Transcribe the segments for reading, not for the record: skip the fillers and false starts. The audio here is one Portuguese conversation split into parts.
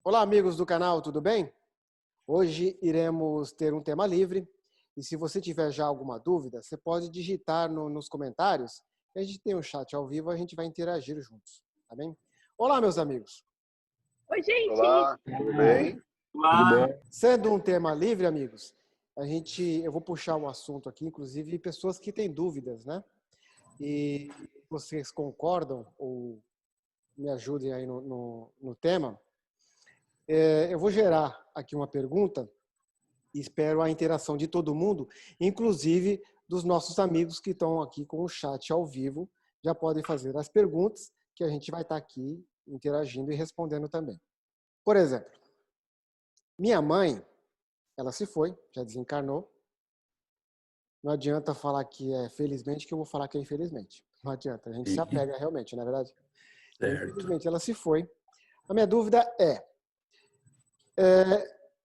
Olá, amigos do canal, tudo bem? Hoje iremos ter um tema livre e se você tiver já alguma dúvida, você pode digitar nos comentários. A gente tem um chat ao vivo, a gente vai interagir juntos, tá bem? Olá, meus amigos. Oi, gente! Olá, tudo bem? Olá. Sendo um tema livre, amigos, eu vou puxar um assunto aqui, inclusive pessoas que têm dúvidas, né? E vocês concordam ou me ajudem aí no tema. Eu vou gerar aqui uma pergunta e espero a interação de todo mundo, inclusive dos nossos amigos que estão aqui com o chat ao vivo, já podem fazer as perguntas que a gente vai estar aqui interagindo e respondendo também. Por exemplo, minha mãe, ela se foi, já desencarnou. Não adianta falar que é felizmente, que eu vou falar que é infelizmente. Não adianta, a gente se apega realmente, não é verdade? Certo. Infelizmente, ela se foi. A minha dúvida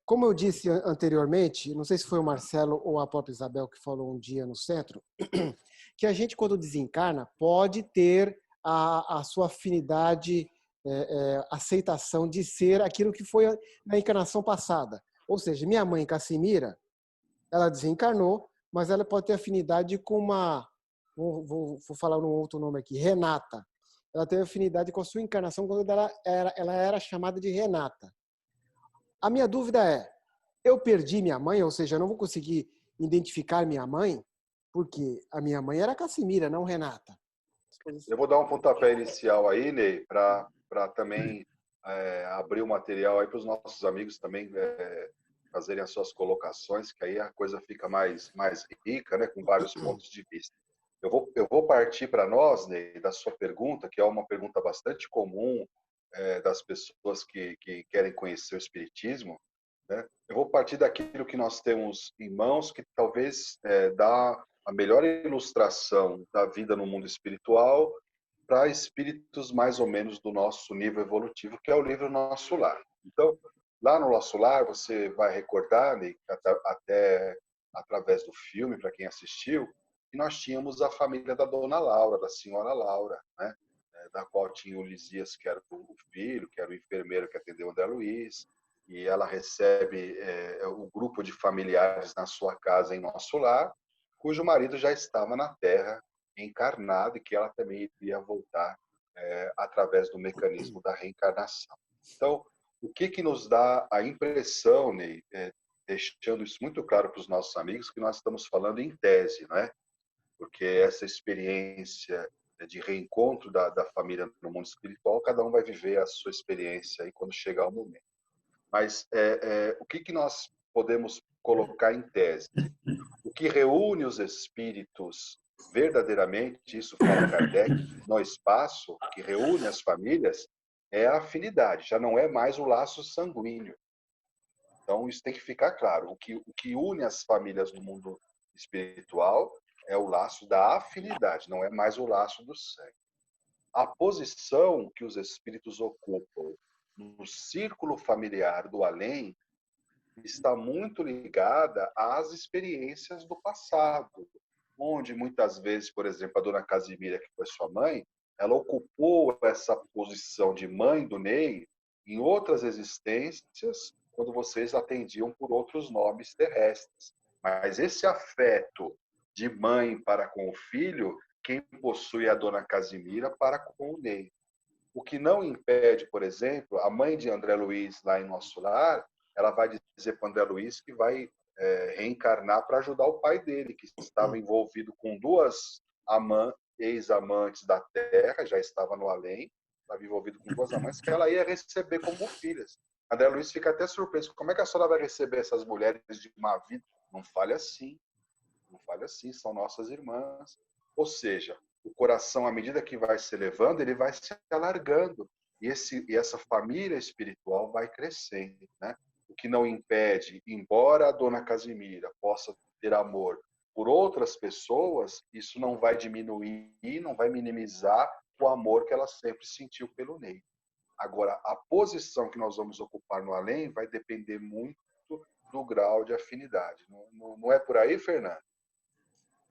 como eu disse anteriormente, não sei se foi o Marcelo ou a própria Isabel que falou um dia no centro, que a gente, quando desencarna, pode ter a sua afinidade, aceitação de ser aquilo que foi na encarnação passada. Ou seja, minha mãe, Cassimira, ela desencarnou, mas ela pode ter afinidade com vou falar um outro nome aqui, Renata. Ela teve afinidade com a sua encarnação quando ela era chamada de Renata. A minha dúvida é, eu perdi minha mãe, ou seja, eu não vou conseguir identificar minha mãe, porque a minha mãe era Cassimira, não Renata. Eu vou dar um pontapé inicial aí, Ney, para também abrir o material aí para os nossos amigos também fazerem as suas colocações, que aí a coisa fica mais rica, né, com vários pontos de vista. Eu vou partir para nós, Ney, da sua pergunta, que é uma pergunta bastante comum das pessoas que querem conhecer o Espiritismo, né? Eu vou partir daquilo que nós temos em mãos, que talvez dá a melhor ilustração da vida no mundo espiritual para espíritos mais ou menos do nosso nível evolutivo, que é o livro Nosso Lar. Então, lá no Nosso Lar, você vai recordar, né, até através do filme, para quem assistiu, que nós tínhamos a família da Dona Laura, da Senhora Laura, né? Da qual tinha o Lisias, que era o filho, que era o enfermeiro que atendeu o André Luiz, e ela recebe o grupo de familiares na sua casa em Nosso Lar, cujo marido já estava na Terra encarnado e que ela também iria voltar através do mecanismo da reencarnação. Então, o que nos dá a impressão, Ney, deixando isso muito claro para os nossos amigos, que nós estamos falando em tese, não é? Porque essa experiência de reencontro da família no mundo espiritual, cada um vai viver a sua experiência aí quando chegar o momento. Mas o que nós podemos colocar em tese? O que reúne os espíritos verdadeiramente, isso fala Kardec, no espaço, que reúne as famílias, é a afinidade, já não é mais o laço sanguíneo. Então, isso tem que ficar claro. O que une as famílias no mundo espiritual é o laço da afinidade, não é mais o laço do sangue. A posição que os espíritos ocupam no círculo familiar do além está muito ligada às experiências do passado, onde muitas vezes, por exemplo, a dona Casimira, que foi sua mãe, ela ocupou essa posição de mãe do Ney em outras existências, quando vocês atendiam por outros nomes terrestres. Mas esse afeto de mãe para com o filho, quem possui é a dona Casimira para com o Ney. O que não impede, por exemplo, a mãe de André Luiz, lá em Nosso Lar, ela vai dizer para o André Luiz que vai reencarnar para ajudar o pai dele, que estava envolvido com duas ex-amantes da Terra, já estava no além, estava envolvido com duas amantes, que ela ia receber como filhas. André Luiz fica até surpreso. Como é que a senhora vai receber essas mulheres de uma vida? Não fale assim. Não fale assim, são nossas irmãs. Ou seja, o coração, à medida que vai se elevando, ele vai se alargando. E essa família espiritual vai crescendo, né? O que não impede, embora a dona Casimira possa ter amor por outras pessoas, isso não vai diminuir, não vai minimizar o amor que ela sempre sentiu pelo Ney. Agora, a posição que nós vamos ocupar no além vai depender muito do grau de afinidade. Não é por aí, Fernando?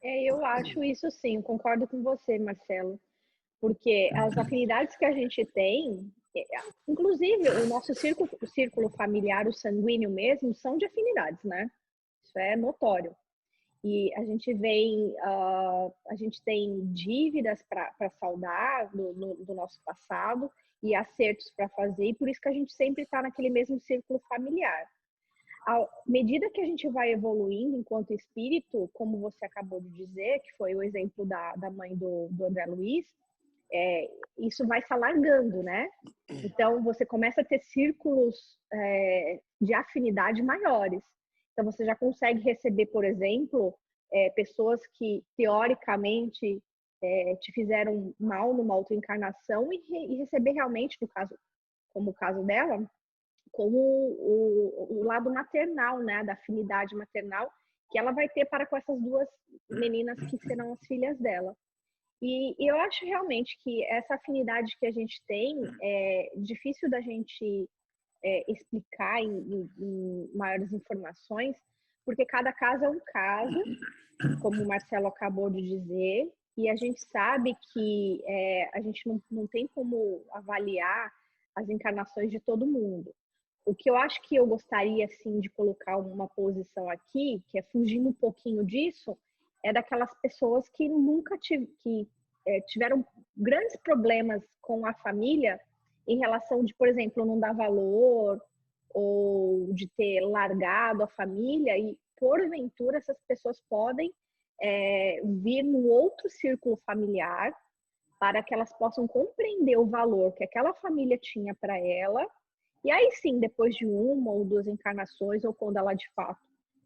Eu acho isso sim, concordo com você, Marcelo. Porque as afinidades que a gente tem, Inclusive, o nosso círculo familiar, o sanguíneo mesmo, são de afinidades, né? Isso é notório. E a gente a gente tem dívidas para saldar do nosso passado e acertos para fazer, e por isso que a gente sempre está naquele mesmo círculo familiar. À medida que a gente vai evoluindo enquanto espírito, como você acabou de dizer, que foi o exemplo da mãe do André Luiz, isso vai se alargando, né? Então, você começa a ter círculos de afinidade maiores. Então, você já consegue receber, por exemplo, pessoas que, teoricamente, te fizeram mal numa outra encarnação e receber realmente, no caso, como o caso dela, como o lado maternal, né? Da afinidade maternal que ela vai ter para com essas duas meninas que serão as filhas dela. E eu acho realmente que essa afinidade que a gente tem é difícil da gente explicar em maiores informações, porque cada caso é um caso, como o Marcelo acabou de dizer, e a gente sabe que a gente não tem como avaliar as encarnações de todo mundo. O que eu acho que eu gostaria, assim, de colocar uma posição aqui, que é fugindo um pouquinho disso, é daquelas pessoas que nunca tiveram grandes problemas com a família em relação de, por exemplo, não dar valor ou de ter largado a família, e porventura essas pessoas podem vir num outro círculo familiar para que elas possam compreender o valor que aquela família tinha para ela. E aí sim, depois de uma ou duas encarnações, ou quando ela de fato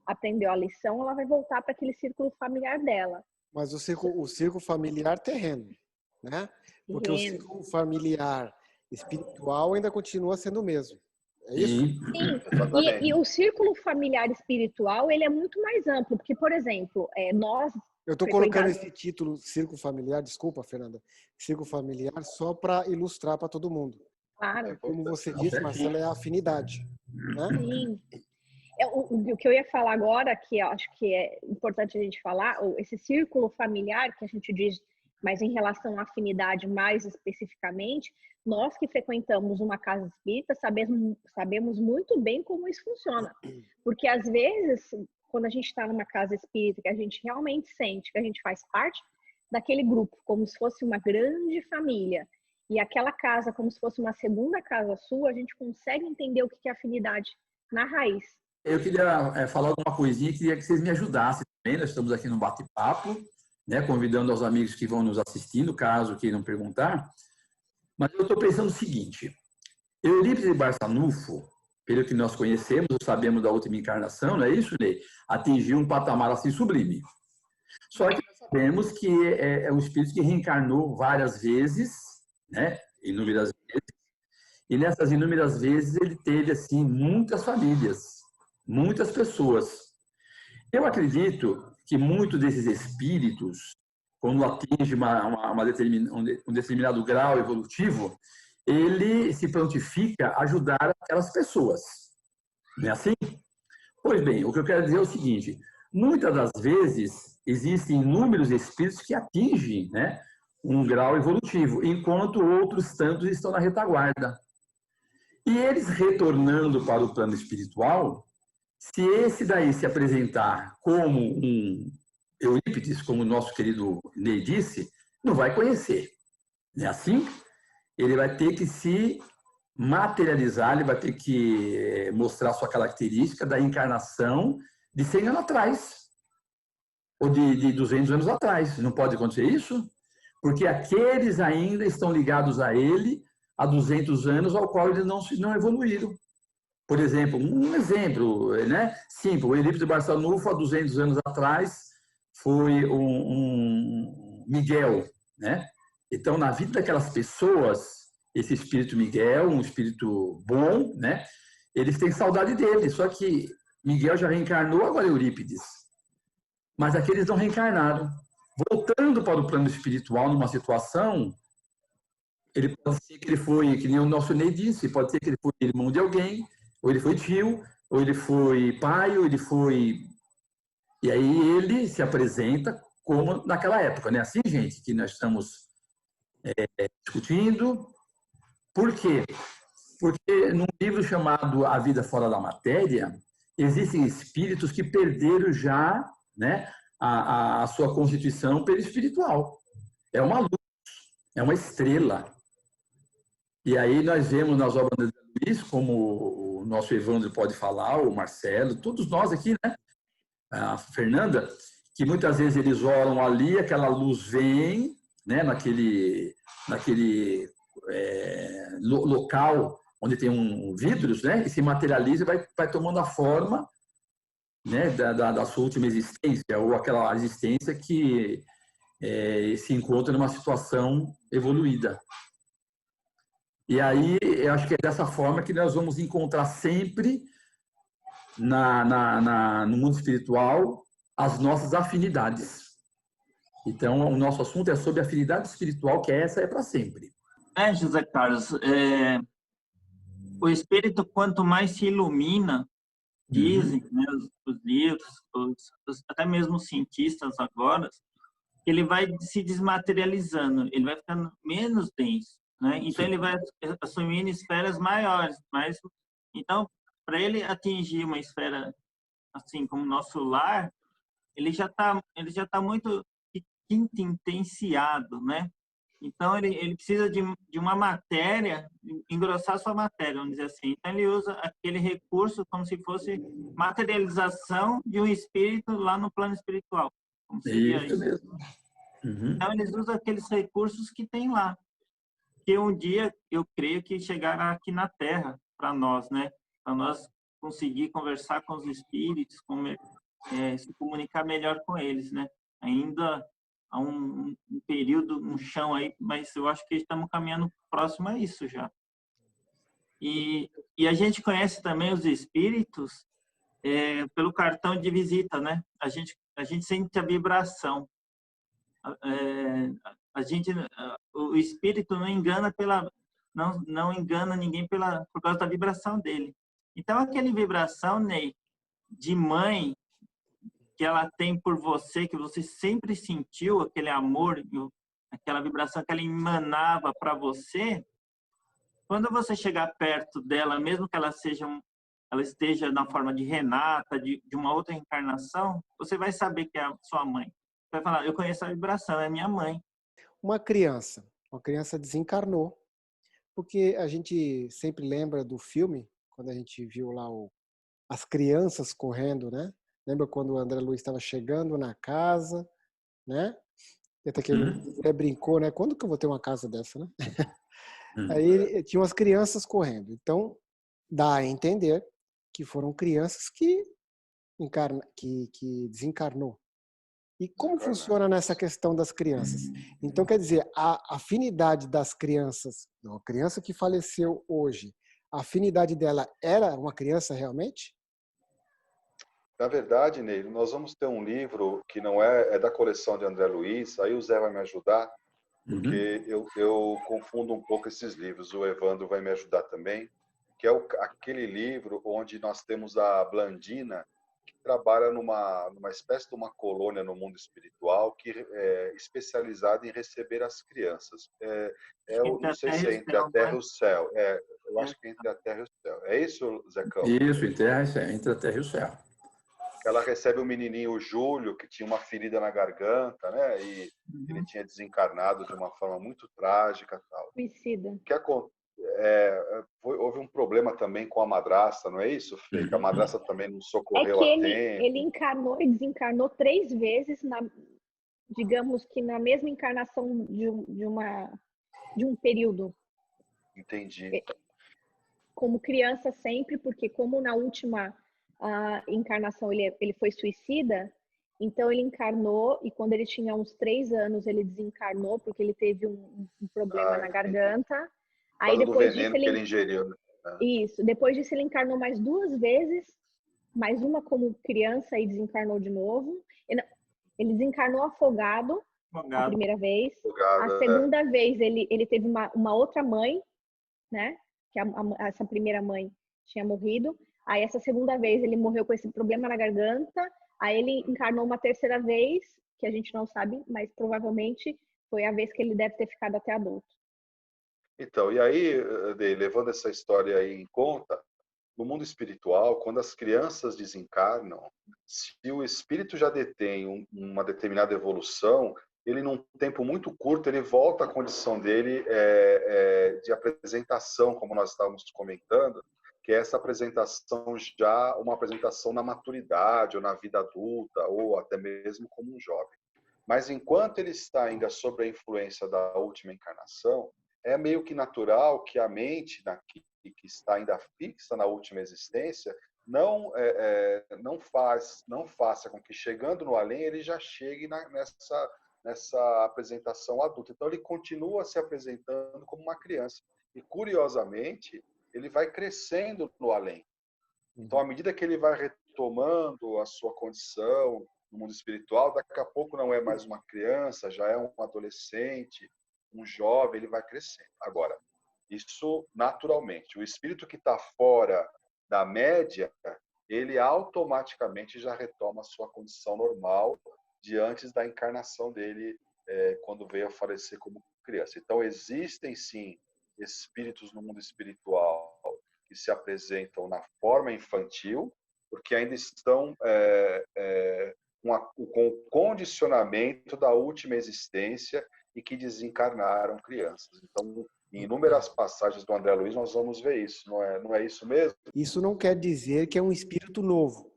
aprendeu a lição, ela vai voltar para aquele círculo familiar dela. Mas o círculo familiar terreno, né? Porque o círculo familiar espiritual ainda continua sendo o mesmo. É isso? Sim. E o círculo familiar espiritual, ele é muito mais amplo, porque, por exemplo, nós... Eu estou colocando esse título, círculo familiar, desculpa, Fernanda, círculo familiar, só para ilustrar para todo mundo. Claro. Como você disse, Marcelo, é a afinidade. Né? Sim. O que eu ia falar agora, que eu acho que é importante a gente falar, esse círculo familiar que a gente diz, mas em relação à afinidade mais especificamente, nós que frequentamos uma casa espírita sabemos muito bem como isso funciona. Porque às vezes, quando a gente está numa casa espírita, que a gente realmente sente que a gente faz parte daquele grupo, como se fosse uma grande família, e aquela casa como se fosse uma segunda casa sua, a gente consegue entender o que é afinidade na raiz. Eu queria falar alguma coisinha, queria que vocês me ajudassem também. Nós estamos aqui no bate-papo, né, convidando aos amigos que vão nos assistindo, caso queiram perguntar. Mas eu estou pensando o seguinte: Eurípides de Barçanufo, pelo que nós conhecemos, sabemos da última encarnação, não é isso, Ney? Atingiu um patamar assim sublime. Só que nós sabemos que é um espírito que reencarnou várias vezes, né, inúmeras vezes, e nessas inúmeras vezes ele teve assim muitas famílias, muitas pessoas. Eu acredito que muitos desses espíritos, quando atinge um determinado grau evolutivo, ele se prontifica a ajudar aquelas pessoas. Não é assim? Pois bem, o que eu quero dizer é o seguinte: muitas das vezes existem inúmeros espíritos que atingem, né, um grau evolutivo, enquanto outros tantos estão na retaguarda. E eles retornando para o plano espiritual, se esse daí se apresentar como um Eurípides, como o nosso querido Ney disse, não vai conhecer. Não é assim? Ele vai ter que se materializar, ele vai ter que mostrar sua característica da encarnação de 100 anos atrás, ou de 200 anos atrás. Não pode acontecer isso? Porque aqueles ainda estão ligados a ele há 200 anos, ao qual eles não evoluíram. Por exemplo, um exemplo, né? Simples, o Eurípides de Barçanufo, há 200 anos atrás, foi um Miguel, né? Então, na vida daquelas pessoas, esse espírito Miguel, um espírito bom, né? Eles têm saudade dele, só que Miguel já reencarnou, agora é Eurípides. Mas aqueles não reencarnaram. Voltando para o plano espiritual, numa situação, ele pode ser que ele foi, que nem o nosso Ney disse, pode ser que ele foi irmão de alguém, ou ele foi tio, ou ele foi pai, ou ele foi... E aí ele se apresenta como naquela época, né? Assim, gente, que nós estamos discutindo, Por quê? Porque num livro chamado A Vida Fora da Matéria, existem espíritos que perderam já, né, a sua constituição perispiritual. É uma luz, é uma estrela. E aí nós vemos nas obras de André Luiz, como o nosso Evandro pode falar, o Marcelo, todos nós aqui, né? A Fernanda, que muitas vezes eles oram ali, aquela luz vem, né, naquele local onde tem vidros, né, e se materializa e vai tomando a forma, né, da sua última existência, ou aquela existência que se encontra numa situação evoluída. E aí, eu acho que é dessa forma que nós vamos encontrar sempre no mundo espiritual as nossas afinidades. Então, o nosso assunto é sobre afinidade espiritual, que essa é para sempre. José Carlos, o espírito, quanto mais se ilumina, dizem, né, os livros, até mesmo os cientistas agora, ele vai se desmaterializando, ele vai ficando menos denso, né? Então, ele vai assumindo esferas maiores. Então, para ele atingir uma esfera assim como o nosso lar, ele já tá muito quintenciado, né? Então, ele precisa de uma matéria, engrossar sua matéria, vamos dizer assim. Então, ele usa aquele recurso como se fosse materialização de um espírito lá no plano espiritual. Como seria isso mesmo. Uhum. Então, eles usam aqueles recursos que tem lá. Que um dia, eu creio que chegará aqui na Terra para nós, né? Para nós conseguir conversar com os espíritos, se comunicar melhor com eles, né? Ainda há um período, um chão aí, mas eu acho que estamos caminhando próximo a isso já. E a gente conhece também os espíritos pelo cartão de visita, né? A gente sente a vibração. O espírito não engana não engana ninguém por causa da vibração dele. Então, aquela vibração, Ney, de mãe que ela tem por você, que você sempre sentiu aquele amor, aquela vibração que ela emanava para você, quando você chegar perto dela, mesmo que ela esteja na forma de Renata, de uma outra encarnação, você vai saber que é a sua mãe. Vai falar, eu conheço a vibração, é minha mãe. Uma criança desencarnou, porque a gente sempre lembra do filme, quando a gente viu lá as crianças correndo, né? Lembra quando o André Luiz estava chegando na casa, né? E até que ele brincou, né? Quando que eu vou ter uma casa dessa, né? Aí tinha umas crianças correndo. Então, dá a entender que foram crianças que desencarnou. E como funciona nessa questão das crianças? Então, quer dizer, a afinidade das crianças, a criança que faleceu hoje, a afinidade dela era uma criança realmente? Na verdade, Ney, nós vamos ter um livro que não é da coleção de André Luiz, aí o Zé vai me ajudar, porque eu confundo um pouco esses livros, o Evandro vai me ajudar também, que é aquele livro onde nós temos a Blandina, trabalha numa espécie de uma colônia no mundo espiritual que é especializada em receber as crianças. Eu não sei se é entre a terra e o céu. Eu acho que é entre a terra e o céu. É isso, Zecão? Isso, entre a terra e o céu. Ela recebe o menininho, o Júlio, que tinha uma ferida na garganta, né? E ele tinha desencarnado de uma forma muito trágica. Tal. Suicida. Houve um problema também com a madrasta, não é isso, Fê? Que a madrasta também não socorreu a tempo. Ele encarnou e desencarnou 3 vezes, digamos que na mesma encarnação de um período. Entendi. Como criança sempre, porque como na última encarnação ele foi suicida, então ele encarnou e quando ele tinha uns 3 anos ele desencarnou porque ele teve um problema na garganta. Aí depois disso que ele ingeriu. Isso. Depois disso ele encarnou mais 2 vezes, mais uma como criança e desencarnou de novo. Ele desencarnou afogado a primeira vez. A segunda vez ele teve uma outra mãe, né? Que essa primeira mãe tinha morrido. Aí essa segunda vez ele morreu com esse problema na garganta. Aí ele encarnou uma terceira vez, que a gente não sabe, mas provavelmente foi a vez que ele deve ter ficado até adulto. Então, e aí, Ney, levando essa história aí em conta, no mundo espiritual, quando as crianças desencarnam, se o espírito já detém uma determinada evolução, ele num tempo muito curto ele volta à condição dele de apresentação, como nós estávamos comentando, que é essa apresentação já uma apresentação na maturidade ou na vida adulta ou até mesmo como um jovem. Mas enquanto ele está ainda sob a influência da última encarnação, é meio que natural que a mente que está ainda fixa na última existência não faça com que chegando no além ele já chegue nessa apresentação adulta. Então ele continua se apresentando como uma criança e curiosamente ele vai crescendo no além. Então à medida que ele vai retomando a sua condição no mundo espiritual, daqui a pouco não é mais uma criança, já é um adolescente, um jovem, ele vai crescendo. Agora, isso naturalmente. O espírito que está fora da média, ele automaticamente já retoma a sua condição normal de antes da encarnação dele, quando veio a falecer como criança. Então, existem sim espíritos no mundo espiritual que se apresentam na forma infantil, porque ainda estão com o condicionamento da última existência e que desencarnaram crianças. Então, em inúmeras passagens do André Luiz, nós vamos ver isso. Não é isso mesmo? Isso não quer dizer que é um espírito novo.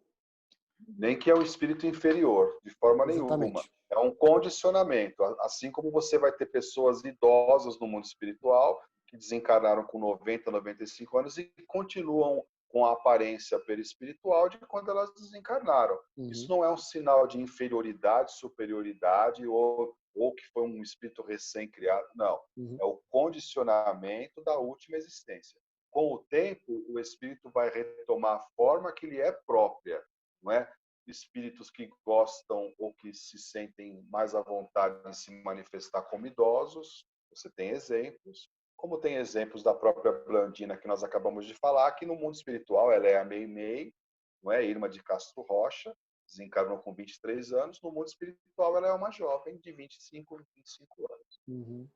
Nem que é um espírito inferior, de forma nenhuma. É um condicionamento. Assim como você vai ter pessoas idosas no mundo espiritual que desencarnaram com 90, 95 anos e continuam com a aparência perispiritual de quando elas desencarnaram. Isso não é um sinal de inferioridade, superioridade ou que foi um espírito recém-criado. Não. É o condicionamento da última existência. Com o tempo, o espírito vai retomar a forma que lhe é própria. Não é? Espíritos que gostam ou que se sentem mais à vontade em se manifestar como idosos, você tem exemplos. Como tem exemplos da própria Blandina, que nós acabamos de falar, que no mundo espiritual ela é a Meimei, não é? Irma de Castro Rocha, desencarnou com 23 anos. No mundo espiritual ela é uma jovem de 25 anos.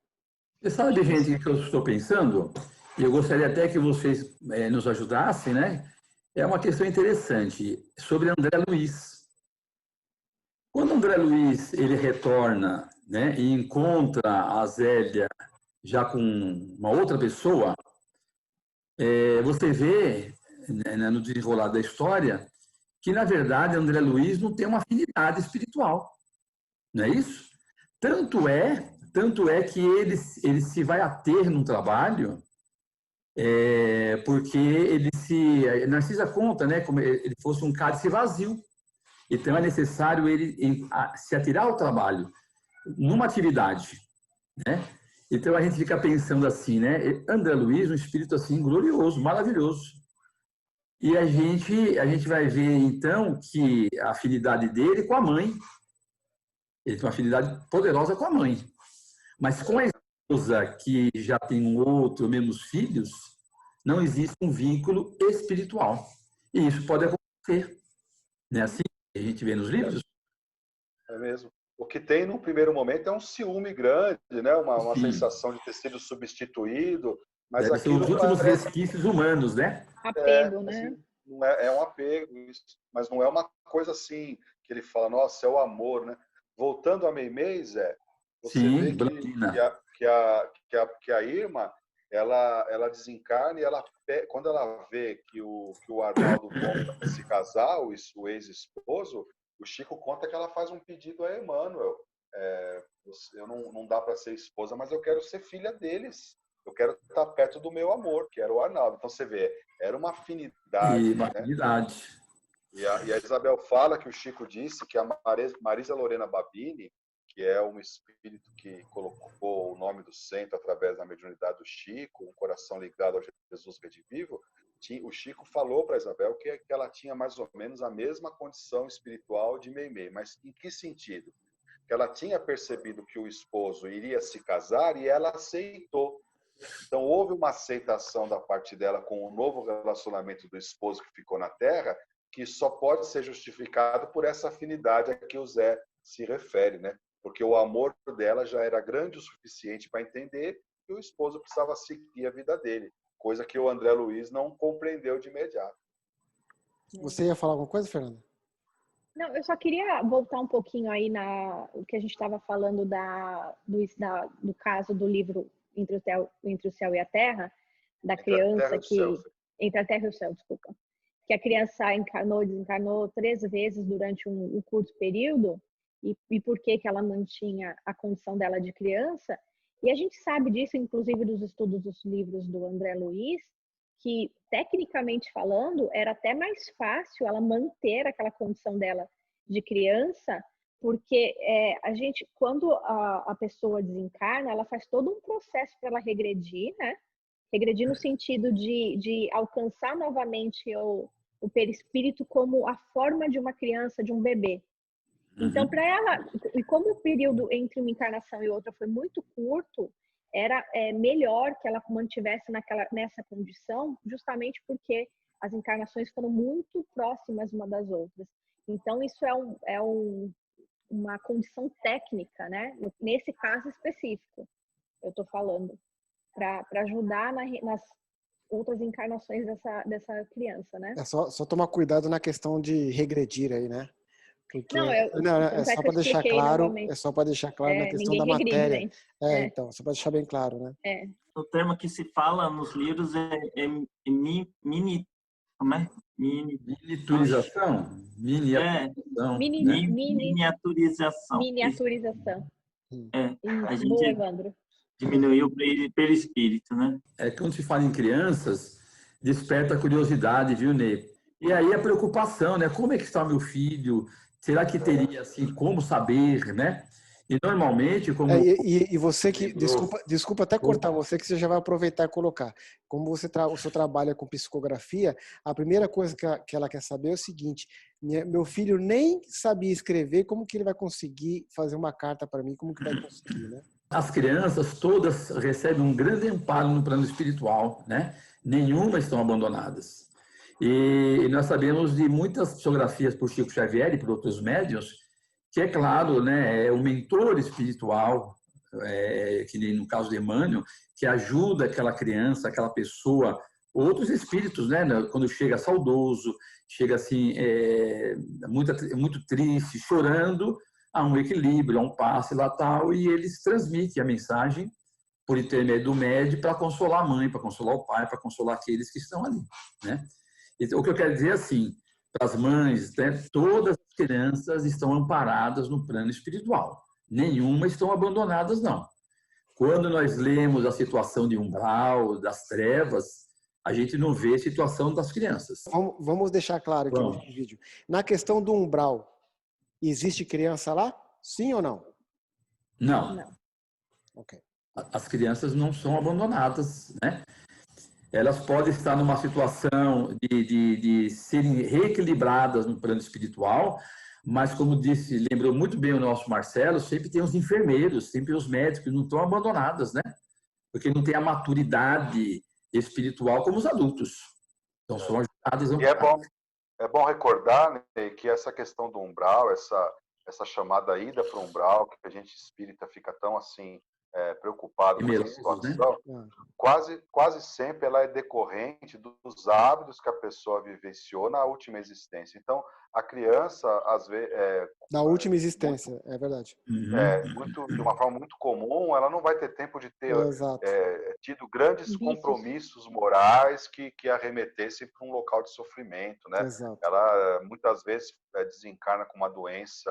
Você sabe, gente, o que eu estou pensando? E eu gostaria até que vocês nos ajudassem, né? É uma questão interessante sobre André Luiz. Quando André Luiz ele retorna, né, e encontra a Zélia já com uma outra pessoa, você vê, né, no desenrolar da história que, na verdade, André Luiz não tem uma afinidade espiritual. Não é isso? Tanto é que ele se vai ater num trabalho porque Narcisa conta, né, como ele fosse um cálice vazio. Então, é necessário ele se atirar ao trabalho, numa atividade, né? Então, a gente fica pensando assim, né? André Luiz, um espírito assim glorioso, maravilhoso. E a gente vai ver, então, que a afinidade dele com a mãe, ele tem uma afinidade poderosa com a mãe. Mas com a esposa, que já tem um outro, menos filhos, não existe um vínculo espiritual. E isso pode acontecer. Não é assim que a gente vê nos livros? É mesmo. O que tem, num primeiro momento, é um ciúme grande, né? Uma sensação de ter sido substituído. Mas deve ser os últimos resquícios humanos, né? Apego, né? Assim, não é um apego, isso, mas não é uma coisa assim que ele fala, nossa, é o amor, né? Voltando a Meimei, Zé, você vê que a Irma, ela desencarna e quando ela vê que o Arnaldo volta a se casar, o ex-esposo, o Chico conta que ela faz um pedido a Emmanuel. Eu não dá para ser esposa, mas eu quero ser filha deles. Eu quero estar perto do meu amor, que era o Arnaldo. Então você vê, era uma afinidade. Uma afinidade. Né? E a Isabel fala que o Chico disse que a Marisa Lorena Babini, que é um espírito que colocou o nome do centro através da mediunidade do Chico, um coração ligado ao Jesus Redivivo, o Chico falou para a Isabel que ela tinha mais ou menos a mesma condição espiritual de Meimei. Mas em que sentido? Que ela tinha percebido que o esposo iria se casar e ela aceitou. Então, houve uma aceitação da parte dela com o novo relacionamento do esposo que ficou na Terra, que só pode ser justificado por essa afinidade a que o Zé se refere, né? Porque o amor dela já era grande o suficiente para entender, que o esposo precisava seguir a vida dele, coisa que o André Luiz não compreendeu de imediato. Você ia falar alguma coisa, Fernanda? Não, eu só queria voltar um pouquinho aí o que a gente estava falando do caso do livro Entre o Céu e a Terra, da criança entre a Terra e o Céu, desculpa, que a criança encarnou e desencarnou 3 vezes durante um curto período, e por que ela mantinha a condição dela de criança. E a gente sabe disso, inclusive, dos estudos dos livros do André Luiz, que, tecnicamente falando, era até mais fácil ela manter aquela condição dela de criança, porque quando a pessoa desencarna, ela faz todo um processo para ela regredir, né? Regredir no sentido de alcançar novamente o perispírito como a forma de uma criança, de um bebê. Então, para ela, e como o período entre uma encarnação e outra foi muito curto, era melhor que ela mantivesse nessa condição, justamente porque as encarnações foram muito próximas uma das outras. Então, isso uma condição técnica, né? Nesse caso específico, eu estou falando, para ajudar nas outras encarnações dessa criança, né? É só tomar cuidado na questão de regredir aí, né? Porque Não, é só para deixar claro, na questão da matéria. Gente. Então, só para deixar bem claro, né? O termo que se fala nos livros é como é? Miniaturização? Miniaturização. Miniaturização. A gente Boa, Evandro. diminuiu o perispírito, né? Quando se fala em crianças, desperta a curiosidade, viu, Ney? E aí a preocupação, né? Como é que está o meu filho? Será que teria, assim, como saber, né? E normalmente, como... E você que... Desculpa até cortar você, que você já vai aproveitar e colocar. Como o senhor trabalha com psicografia, a primeira coisa que ela quer saber é o seguinte: meu filho nem sabia escrever, como que ele vai conseguir fazer uma carta para mim? Como que vai conseguir, né? As crianças todas recebem um grande amparo no plano espiritual, né? Nenhuma estão abandonadas. E nós sabemos de muitas psicografias por Chico Xavier e por outros médiuns, que é claro, né, é o mentor espiritual, que nem no caso de Emmanuel, que ajuda aquela criança, aquela pessoa, outros espíritos, né, quando chega saudoso, chega assim, muito triste, chorando, há um equilíbrio, há um passe lá tal, e eles transmitem a mensagem por intermédio do médium para consolar a mãe, para consolar o pai, para consolar aqueles que estão ali, né? Então, o que eu quero dizer é assim, para as mães, né, todas as crianças estão amparadas no plano espiritual. Nenhuma estão abandonadas, não. Quando nós lemos a situação de umbral, das trevas, a gente não vê a situação das crianças. Vamos deixar claro aqui no vídeo. Na questão do umbral, existe criança lá? Sim ou não? Não. Ok. As crianças não são abandonadas, né? Elas podem estar numa situação de serem reequilibradas no plano espiritual, mas, como disse, lembrou muito bem o nosso Marcelo, sempre tem os enfermeiros, sempre os médicos, não estão abandonadas, né? Porque não tem a maturidade espiritual como os adultos. Então, são ajudadas. E é bom recordar, né, que essa questão do umbral, essa chamada ida para o umbral, que a gente espírita fica tão assim preocupado com essa situação, né? quase sempre ela é decorrente dos hábitos que a pessoa vivenciou na última existência. Então, a criança, às vezes... na última existência, é verdade. De uma forma muito comum, ela não vai ter tempo de ter tido grandes compromissos morais que arremetessem para um local de sofrimento, né? Ela, muitas vezes, desencarna com uma doença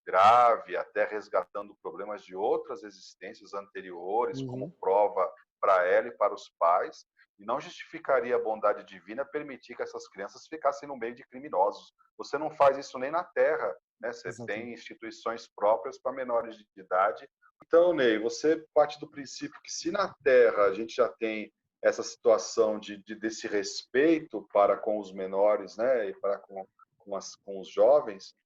grave, até resgatando problemas de outras existências anteriores, como prova para ela e para os pais, e não justificaria a bondade divina permitir que essas crianças ficassem no meio de criminosos. Você não faz isso nem na Terra, né? Você tem instituições próprias para menores de idade. Então, Ney, você parte do princípio que se na Terra a gente já tem essa situação desse respeito para com os menores, né, e para com os jovens,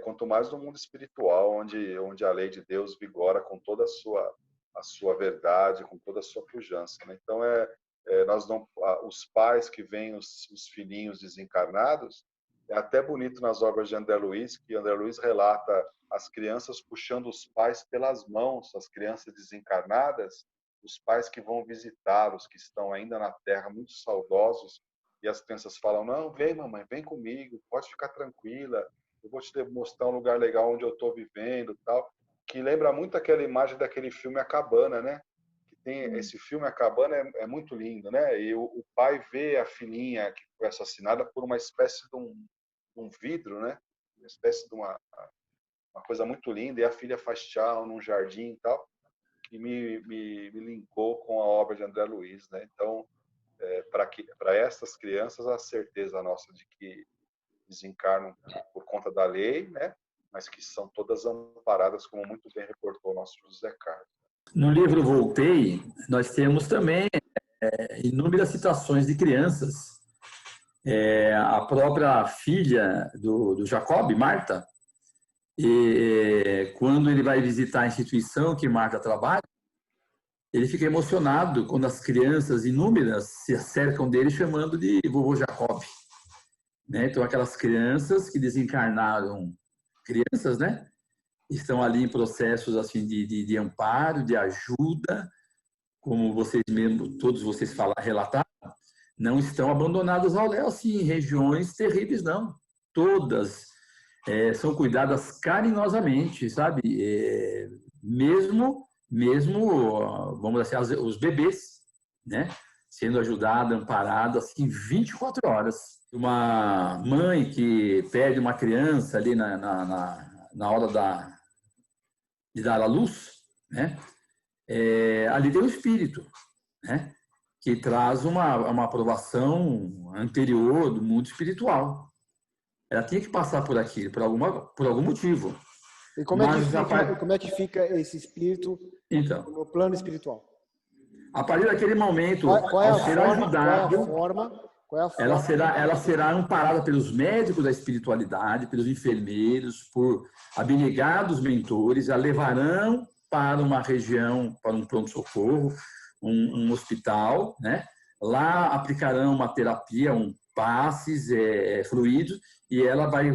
quanto mais no mundo espiritual, onde a lei de Deus vigora com toda a sua verdade, com toda a sua pujança, né? Então, os pais que veem os filhinhos desencarnados, é até bonito nas obras de André Luiz, que André Luiz relata as crianças puxando os pais pelas mãos, as crianças desencarnadas, os pais que vão visitá-los, que estão ainda na terra, muito saudosos, e as crianças falam, não, vem mamãe, vem comigo, pode ficar tranquila, eu vou te mostrar um lugar legal onde eu estou vivendo, tal, que lembra muito aquela imagem daquele filme A Cabana, né? Que tem esse filme A Cabana é muito lindo, né? E o pai vê a filhinha que foi assassinada por uma espécie de um vidro, né? Uma espécie de uma coisa muito linda, e a filha faz tchau num jardim e tal, e me linkou com a obra de André Luiz, né? Então, para essas crianças, a certeza nossa de que desencarnam por conta da lei, né? Mas que são todas amparadas, como muito bem reportou o nosso José Carlos. No livro Voltei, nós temos também inúmeras citações de crianças. A própria filha do Jacob, Marta, quando ele vai visitar a instituição que Marta trabalha, ele fica emocionado quando as crianças inúmeras se acercam dele chamando de vovô Jacob. Né? Então, aquelas crianças que desencarnaram, crianças, né? Estão ali em processos assim de amparo, de ajuda, como vocês mesmos, todos vocês relataram, não estão abandonadas ao léu, assim, em regiões terríveis, não. Todas são cuidadas carinhosamente, sabe? Mesmo, vamos dizer assim, os bebês, né? Sendo ajudada, amparada, assim, 24 horas. Uma mãe que perde uma criança ali na hora de dar à luz, né? Ali tem um espírito, né? Que traz uma aprovação anterior do mundo espiritual. Ela tinha que passar por aquilo, por algum motivo. E como é que fica esse espírito no plano espiritual? A partir daquele momento, qual é a ser forma, ajudado, qual é a forma? Ela será amparada pelos médicos da espiritualidade, pelos enfermeiros, por abnegados mentores, a levarão para uma região, para um pronto-socorro, um hospital, né? Lá aplicarão uma terapia, passes, fluidos, e ela vai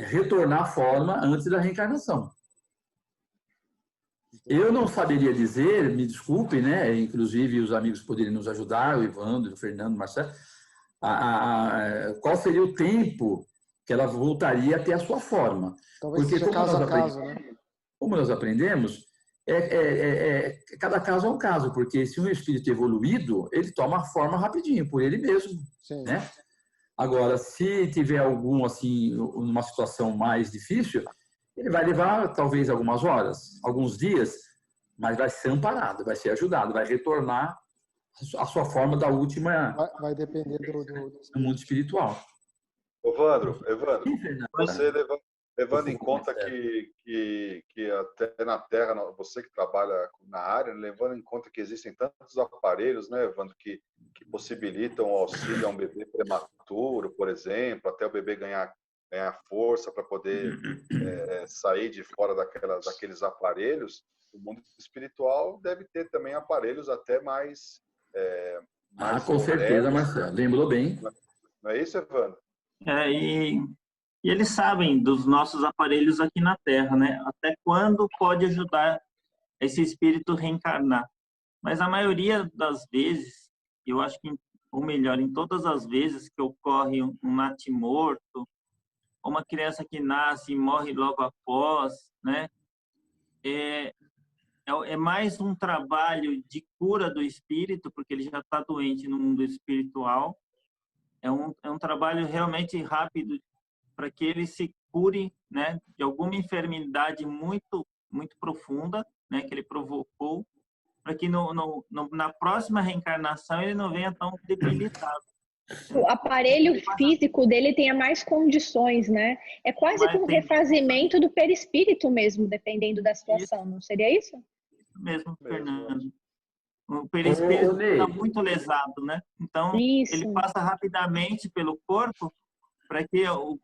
retornar à forma antes da reencarnação. Eu não saberia dizer, me desculpem, né? Inclusive os amigos poderiam nos ajudar, o Evandro, o Fernando, o Marcelo, qual seria o tempo que ela voltaria a ter a sua forma. Talvez seja caso a caso, né? Como nós aprendemos, cada caso é um caso, porque se um espírito evoluído, ele toma a forma rapidinho, por ele mesmo. Sim. Né? Agora, se tiver algum, assim, uma situação mais difícil, ele vai levar talvez algumas horas, alguns dias, mas vai ser amparado, vai ser ajudado, vai retornar à sua forma da última... Vai depender do mundo espiritual. Evandro, você levando em conta que até na Terra, você que trabalha na área, levando em conta que existem tantos aparelhos, né, Evandro, que possibilitam o auxílio a um bebê prematuro, por exemplo, até o bebê ganhar força para poder sair de fora daqueles aparelhos, o mundo espiritual deve ter também aparelhos até mais com certeza, Marcelo. Lembrou bem. Não é isso, Evandro? E eles sabem dos nossos aparelhos aqui na Terra, né? Até quando pode ajudar esse espírito a reencarnar. Mas a maioria das vezes, eu acho que, ou melhor, em todas as vezes que ocorre um natimorto, ou uma criança que nasce e morre logo após, né? É mais um trabalho de cura do espírito, porque ele já está doente no mundo espiritual. É um trabalho realmente rápido para que ele se cure, né, de alguma enfermidade muito profunda, né, que ele provocou, para que na próxima reencarnação ele não venha tão debilitado. O aparelho físico dele tenha mais condições, né? É quase que um refazimento do perispírito mesmo, dependendo da situação, não seria isso? Isso mesmo, Fernando. O perispírito está muito lesado, né? Então, ele passa rapidamente pelo corpo, para que o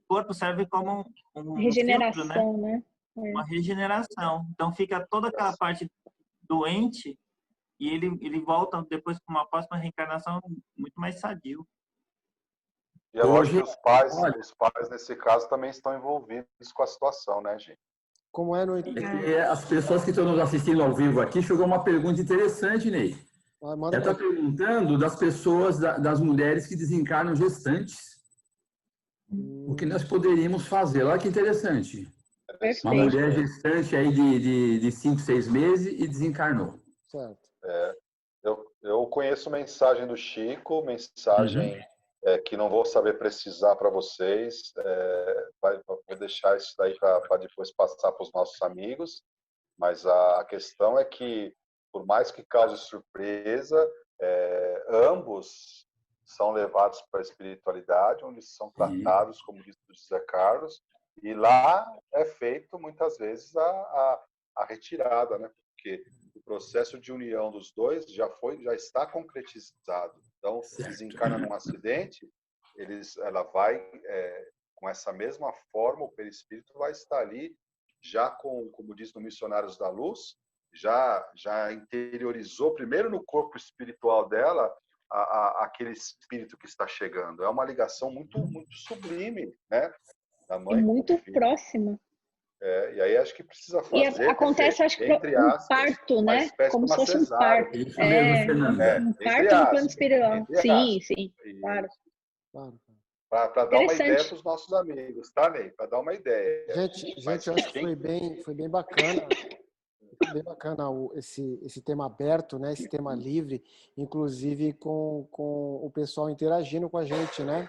corpo serve como um regeneração, filtro, né? Uma regeneração. Então, fica toda aquela parte doente e ele volta depois para uma próxima reencarnação muito mais sadio. E é lógico que os pais, nesse caso, também estão envolvidos com a situação, né, gente? Como é no... As pessoas que estão nos assistindo ao vivo aqui chegou uma pergunta interessante, Ney. Ela está perguntando das pessoas, das mulheres que desencarnam gestantes. O que nós poderíamos fazer? Olha que interessante. Perfeito. Uma mulher gestante aí de 5, 6 meses e desencarnou. Certo. Eu conheço mensagem do Chico, mensagem que não vou saber precisar para vocês. Vou deixar isso daí para depois passar para os nossos amigos. Mas a questão é que, por mais que cause surpresa, ambos são levados para a espiritualidade, onde são tratados, como disse o José Carlos, e lá é feito, muitas vezes, a retirada, né? Porque o processo de união dos dois já está concretizado. Então, se desencarna num acidente, ela vai, com essa mesma forma, o perispírito vai estar ali, já como diz no Missionários da Luz, já interiorizou primeiro no corpo espiritual dela aquele espírito que está chegando. É uma ligação muito, muito sublime, né? Da mãe e muito próxima. E aí acho que precisa fazer. E acontece, acho que um parto, né? Como se fosse um parto. Isso mesmo, Fernanda. Um parto no plano espiritual. Sim, claro. Para dar uma ideia para os nossos amigos, tá, Ney? Para dar uma ideia. Gente, eu acho que foi bem bacana. Bem bacana esse tema aberto, né? Esse tema livre, inclusive com o pessoal interagindo com a gente, né?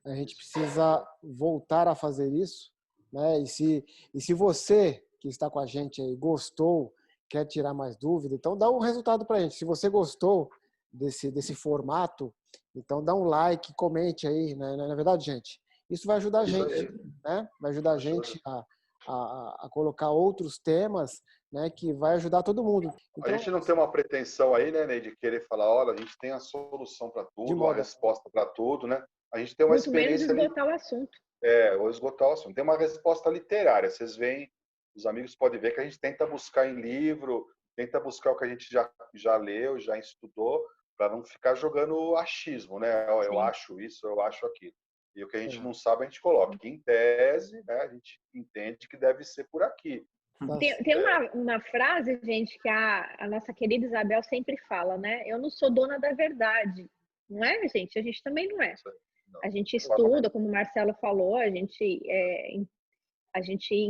A gente precisa voltar a fazer isso, né? E se você que está com a gente aí gostou, quer tirar mais dúvida, então dá um resultado para a gente. Se você gostou desse formato, então dá um like, comente aí, né? Na verdade, gente, isso vai ajudar a gente, né? Vai ajudar a gente a colocar outros temas, né, que vai ajudar todo mundo. Então, a gente não tem uma pretensão aí, né, Ney, de querer falar, olha, a gente tem a solução para tudo, a resposta para tudo, né? A gente tem uma experiência... Muito menos esgotar o assunto. Ou esgotar o assunto. Tem uma resposta literária. Vocês veem, os amigos podem ver que a gente tenta buscar em livro, tenta buscar o que a gente já leu, já estudou, para não ficar jogando achismo, né? Eu acho isso, eu acho aquilo. E o que a gente não sabe, a gente coloca. Em tese, né, a gente entende que deve ser por aqui. Tem uma frase, gente, que a nossa querida Isabel sempre fala, né? Eu não sou dona da verdade. Não é, gente? A gente também não é. A gente estuda, como o Marcelo falou, a gente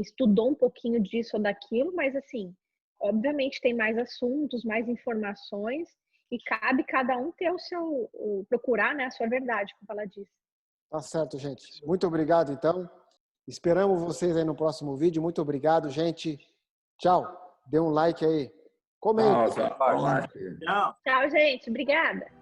estudou um pouquinho disso ou daquilo, mas, assim, obviamente tem mais assuntos, mais informações, e cabe cada um ter procurar, né, a sua verdade, como ela disse. Tá certo, gente. Muito obrigado, então. Esperamos vocês aí no próximo vídeo. Muito obrigado, gente. Tchau. Dê um like aí. Comente. Tchau, gente. Obrigada.